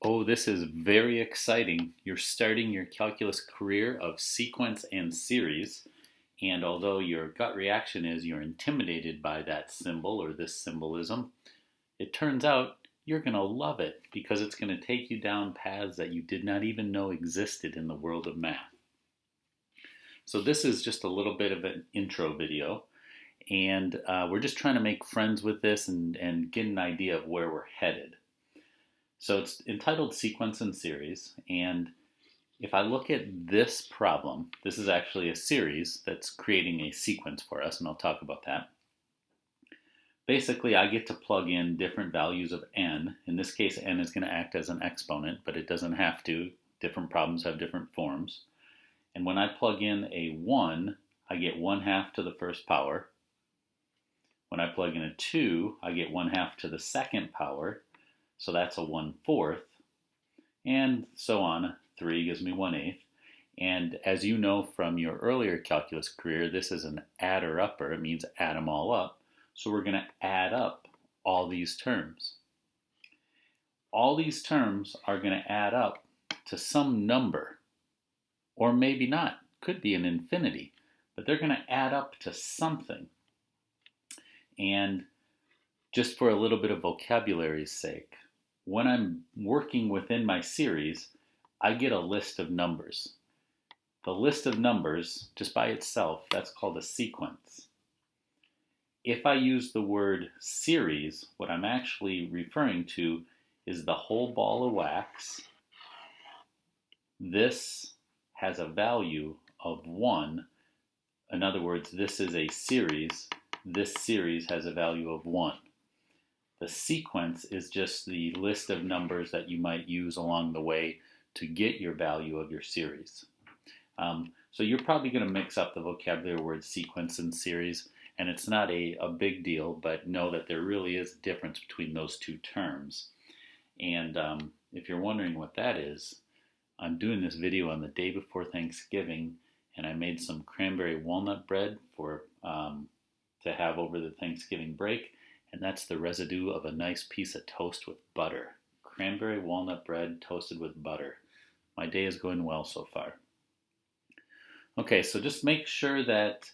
Oh, this is very exciting. You're starting your calculus career of sequence and series, and although your gut reaction is you're intimidated by that symbol or this symbolism, it turns out you're going to love it because it's going to take you down paths that you did not even know existed in the world of math. So this is just a little bit of an intro video, and we're just trying to make friends with this and get an idea of where we're headed. So it's entitled Sequence and Series, and if I look at this problem, this is actually a series that's creating a sequence for us, and I'll talk about that. Basically, I get to plug in different values of n. In this case, n is going to act as an exponent, but it doesn't have to. Different problems have different forms. And when I plug in a 1, I get 1/2 to the first power. When I plug in a 2, I get 1/2 to the second power. So that's a 1/4, and so on. 3 gives me 1/8. And as you know from your earlier calculus career, this is an adder-upper. It means add them all up. So we're going to add up all these terms. All these terms are going to add up to some number, or maybe not. Could be an infinity, but they're going to add up to something. And just for a little bit of vocabulary's sake, when I'm working within my series, I get a list of numbers. The list of numbers, just by itself, that's called a sequence. If I use the word series, what I'm actually referring to is the whole ball of wax. This has a value of 1. In other words, this is a series. This series has a value of 1. The sequence is just the list of numbers that you might use along the way to get your value of your series. So you're probably going to mix up the vocabulary word sequence and series, and it's not a big deal, but know that there really is a difference between those two terms. And if you're wondering what that is, I'm doing this video on the day before Thanksgiving, and I made some cranberry walnut bread to have over the Thanksgiving break. And that's the residue of a nice piece of toast with butter. Cranberry walnut bread toasted with butter. My day is going well so far. Okay, so just make sure that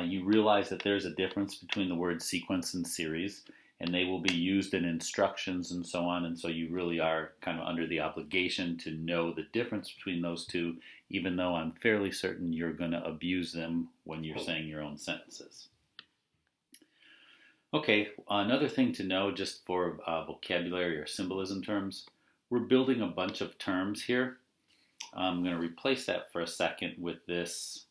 you realize that there's a difference between the word sequence and series, and they will be used in instructions and so on, and so you really are kind of under the obligation to know the difference between those two, even though I'm fairly certain you're going to abuse them when you're saying your own sentences. Okay, another thing to know just for vocabulary or symbolism terms, we're building a bunch of terms here. I'm going to replace that for a second with this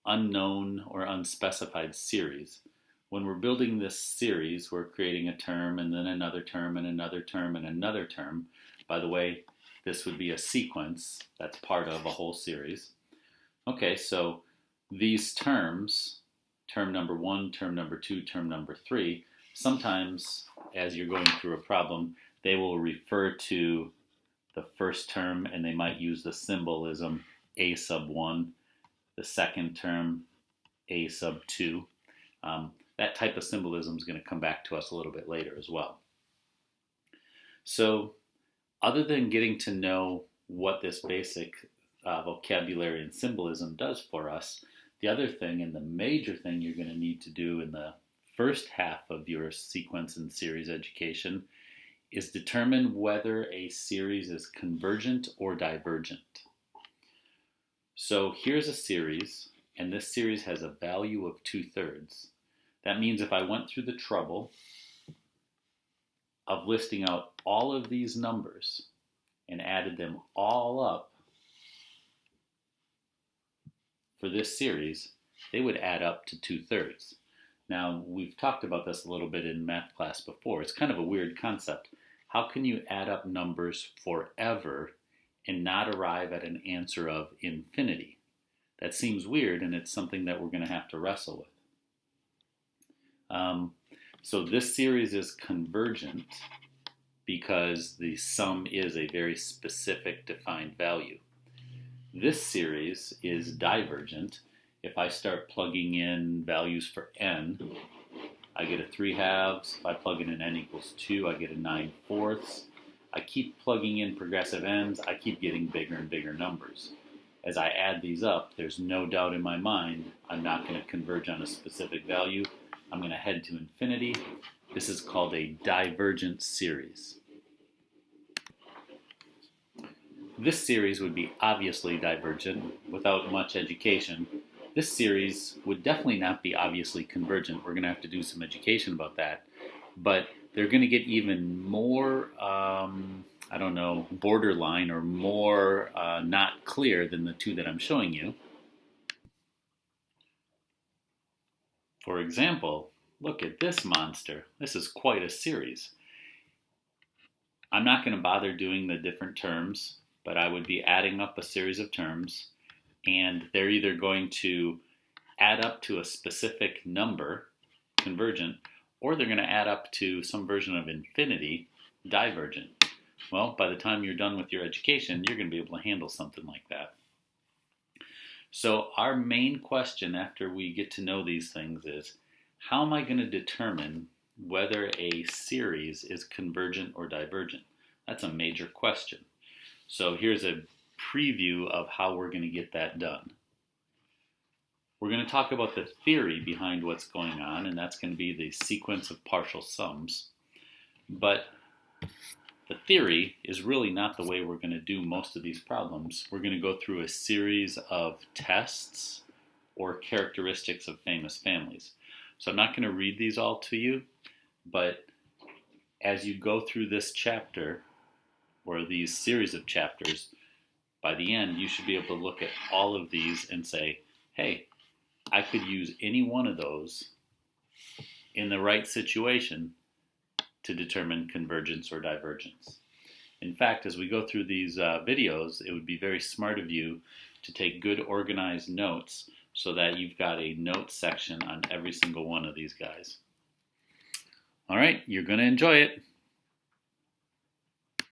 unknown or unspecified series. When we're building this series, we're creating a term and then another term and another term and another term. By the way, this would be a sequence that's part of a whole series. Okay, so these terms, term number 1, term number 2, term number 3, sometimes as you're going through a problem, they will refer to the first term and they might use the symbolism a sub 1, the second term a sub 2. That type of symbolism is going to come back to us a little bit later as well. So other than getting to know what this basic vocabulary and symbolism does for us, the other thing and the major thing you're going to need to do in the first half of your sequence and series education is determine whether a series is convergent or divergent. So here's a series, and this series has a value of 2/3. That means if I went through the trouble of listing out all of these numbers and added them all up, for this series, they would add up to 2/3. Now, we've talked about this a little bit in math class before. It's kind of a weird concept. How can you add up numbers forever and not arrive at an answer of infinity? That seems weird, and it's something that we're going to have to wrestle with. So this series is convergent because the sum is a very specific defined value. This series is divergent. If I start plugging in values for n, I get a 3/2. If I plug in an n equals 2, I get a 9/4. I keep plugging in progressive n's, I keep getting bigger and bigger numbers. As I add these up, there's no doubt in my mind I'm not going to converge on a specific value. I'm going to head to infinity. This is called a divergent series. This series would be obviously divergent without much education. This series would definitely not be obviously convergent. We're going to have to do some education about that. But they're going to get even more, borderline or more not clear than the two that I'm showing you. For example, look at this monster. This is quite a series. I'm not going to bother doing the different terms, but I would be adding up a series of terms, and they're either going to add up to a specific number, convergent, or they're going to add up to some version of infinity, divergent. Well, by the time you're done with your education, you're going to be able to handle something like that. So our main question after we get to know these things is, how am I going to determine whether a series is convergent or divergent? That's a major question. So here's a preview of how we're going to get that done. We're going to talk about the theory behind what's going on, and that's going to be the sequence of partial sums. But the theory is really not the way we're going to do most of these problems. We're going to go through a series of tests or characteristics of famous families. So I'm not going to read these all to you, but as you go through this chapter, or these series of chapters, by the end you should be able to look at all of these and say, hey, I could use any one of those in the right situation to determine convergence or divergence. In fact, as we go through these videos, it would be very smart of you to take good organized notes so that you've got a notes section on every single one of these guys. All right, you're going to enjoy it.